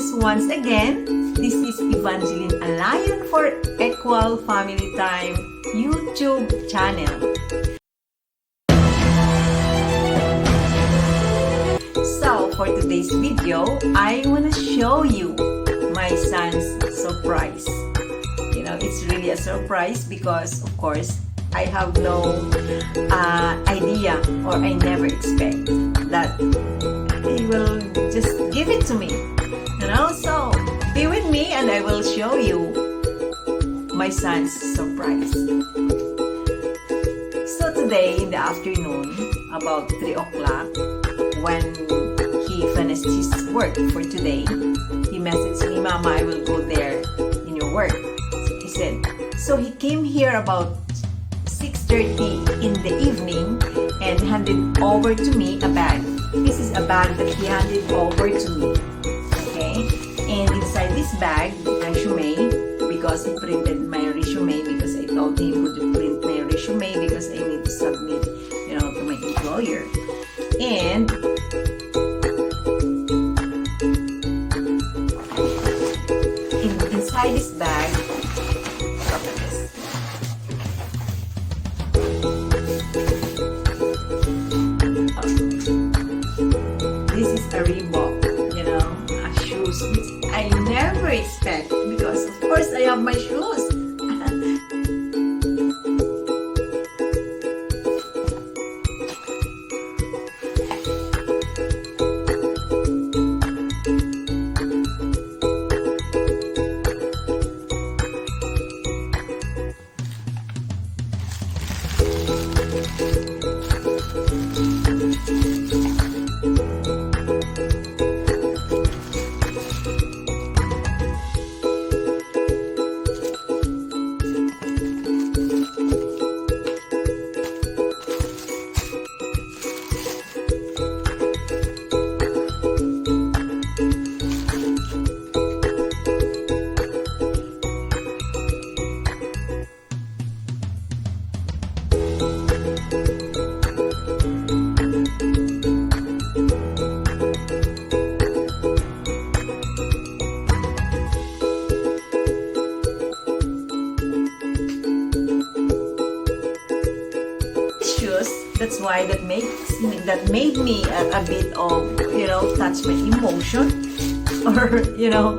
friends once again. This is Evangeline Alayon for Equal Family Time YouTube channel. So for today's video, I want to show you my son's surprise. You know, it's really a surprise because of course I have no idea, or I never expect that he will just give it to me. You know, so be with me and I will show you my son's surprise. So today in the afternoon, about 3 o'clock, when he finished his work for today, he messaged me, "Mama, I will go there in your work." So he said, so he came here about 6:30 in the evening and handed over to me a bag. This is a bag that he handed over to me. Okay? And inside this bag, resume, because he printed my resume, because I told him, would you print my resume because I need to submit, you know, to my employer. And inside this bag, look at this. This is a Reebok, you know, a shoes which I never expect because of course I have my shoes. That's why that made me a bit of, you know, touch my emotion, or you know,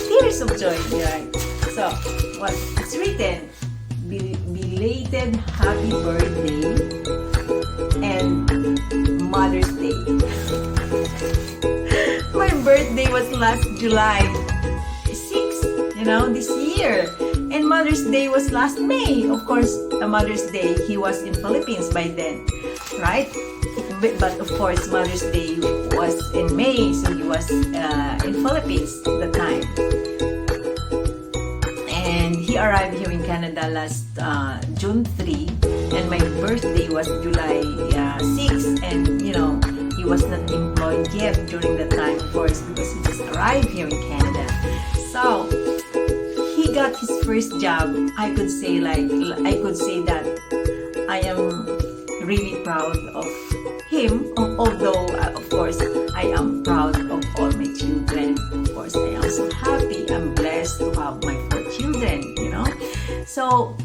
tears of joy, right? So what it's written: belated happy birthday and Mother's Day. My birthday was last July 6th, you know, this year. And Mother's Day was last May. Of course, Mother's Day, he was in Philippines by then, right? But of course, Mother's Day was in May, so he was in Philippines at the time. And he arrived here in Canada last June 3, and my birthday was July 6, and you know, he was not employed yet during that time, of course, because he just arrived here in Canada. So he got his first job. I could say that I am really proud of him, although of course I am proud of all my children. Of course I am so happy. I'm blessed to have my 4 children, you know. So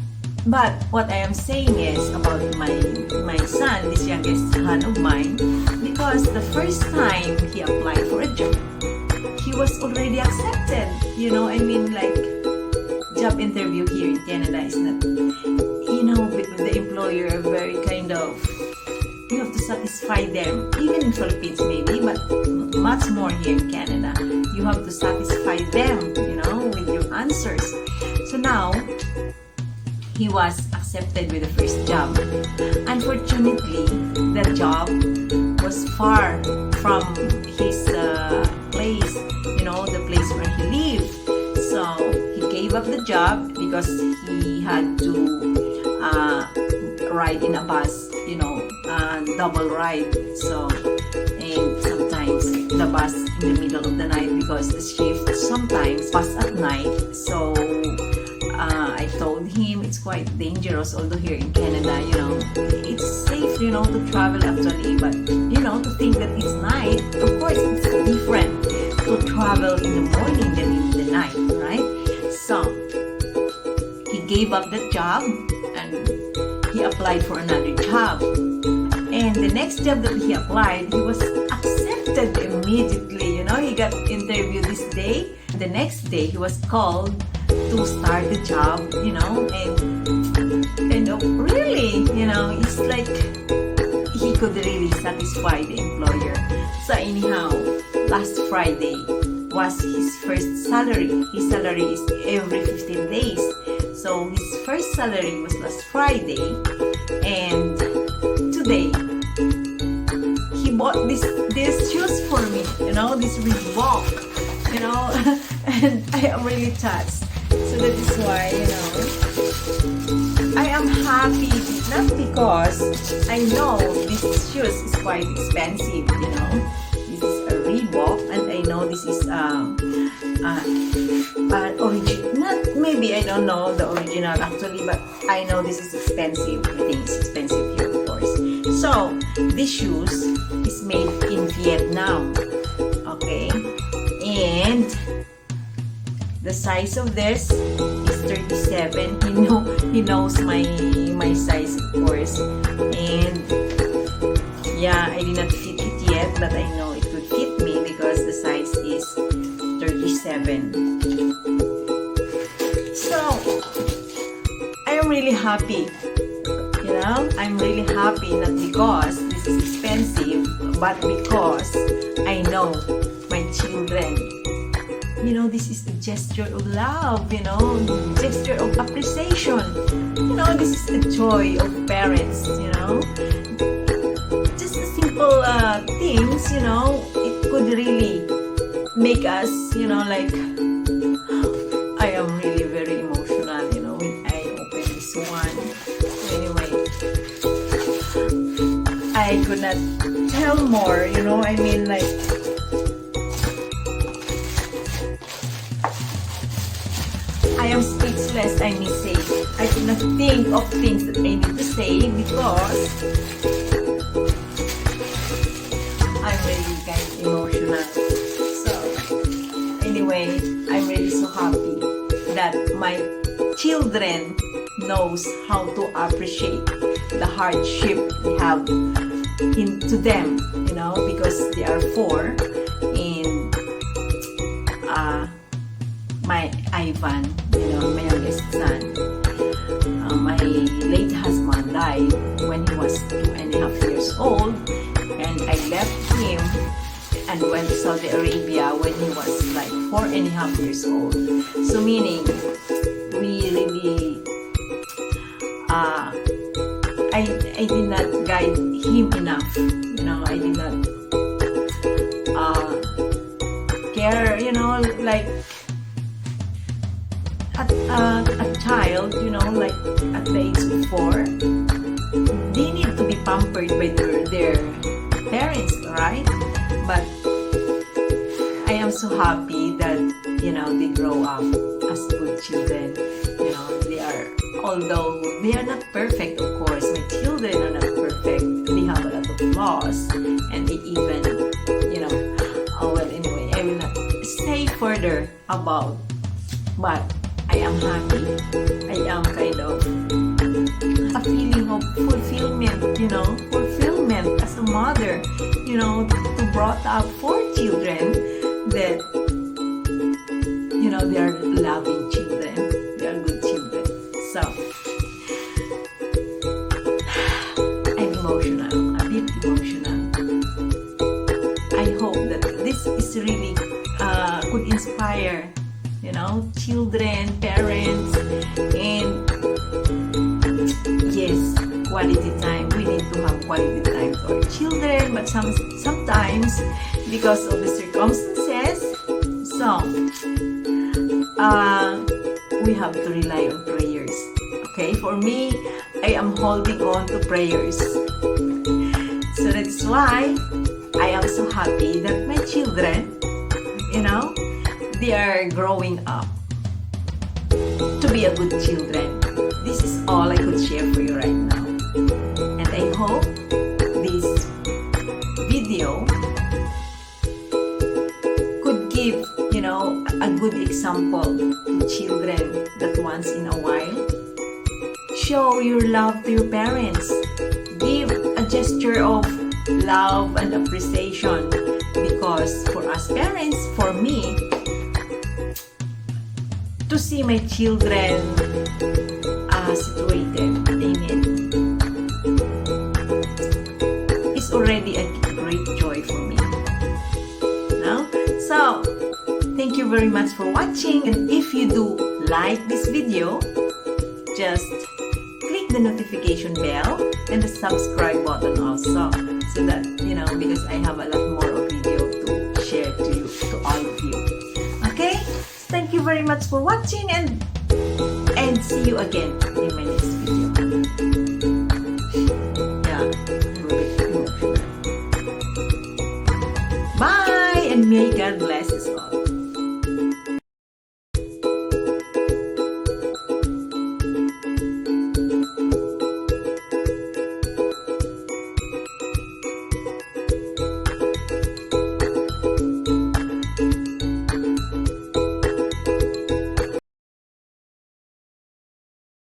but what I am saying is about my son, this youngest son of mine, because the first time he applied for a job, he was already accepted. You know, I mean, like, job interview here in Canada is not, you know, with the employer, very kind of, you have to satisfy them, even in Philippines maybe, but much more here in Canada. You have to satisfy them, you know, with your answers. So now, he was accepted with the first job. Unfortunately, the job was far from his place, you know, the place where he lived. So he gave up the job because he had to ride in a bus, you know, double ride. So, and sometimes the bus in the middle of the night, because the shift sometimes was at night. So I told him it's quite dangerous, although here in Canada, you know, it's safe, you know, to travel actually, but you know, to think that it's night, of course it's different to travel in the gave up the job and he applied for another job. And the next job that he applied, he was accepted immediately. You know, he got interviewed this day. The next day, he was called to start the job, you know, and really, you know, it's like he could really satisfy the employer. So anyhow, last Friday was his first salary. His salary is every 15 days. So his first salary was last Friday, and today he bought these shoes for me, you know, this Reebok, you know, and I am really touched. So that is why, you know, I am happy, not because I know this shoes is quite expensive, you know. This is a Reebok, and I know this is original. Not maybe, I don't know the original actually, but I know this is expensive. I think it's expensive here, of course. So this shoes is made in Vietnam, okay, and the size of this is 37. He knows my size, of course, and yeah, I did not fit it yet, but I know it could fit me because the size is 37. So I am really happy, you know, I'm really happy, not because this is expensive, but because I know my children, you know, this is a gesture of love, you know, gesture of appreciation, you know, this is the joy of parents, you know, just the simple things, you know, it could really make us, you know, like, I am really very emotional, you know, when I open this one. Anyway, I could not tell more, you know, I mean, like, I am speechless, I may say. I cannot think of things that I need to say because I'm really kind of emotional. So, anyway, I'm really so happy that my children knows how to appreciate the hardship we have into them, you know, because they are 4, and my Ivan, you know, my youngest son, my late husband died when he was 2.5 years old, and I left him and went to Saudi Arabia when he was like 4.5 years old. So meaning, we really, I did not guide him enough, you know, I did not care, you know, like, a child, you know, like at the age of 4, they need to be pampered by their parents, right? But I am so happy that, you know, they grow up as good children. You know, they are, although they are not perfect, of course, my children are not perfect. They have a lot of flaws, and they even, you know, well, anyway, I will not say further about, but I am happy. I am kind of a feeling of fulfillment, you know, fulfillment as a mother, you know, to brought up 4 children that, you know, they are loving children, they are good children. So, I'm emotional, a bit emotional. I hope that this is really could inspire, you know, children, parents, and yes, quality time. We need to have quality time for our children, but sometimes, because of the circumstances, so we have to rely on prayers. Okay, for me, I am holding on to prayers. So that's why I am so happy that my children, you know, they are growing up to be a good children. This is all I could share for you right now. And I hope this video could give, you know, a good example to children that once in a while show your love to your parents. Give a gesture of love and appreciation, because for us parents, for me, to see my children situated in it is already a great joy for me. No? So, thank you very much for watching, and if you do like this video, just click the notification bell and the subscribe button also, so that because I have a lot more of video to share to you, to all of you. Okay, thank you very much for watching, and see you again in my next video. Yeah, I'm a bit emotional. Bye, and may God bless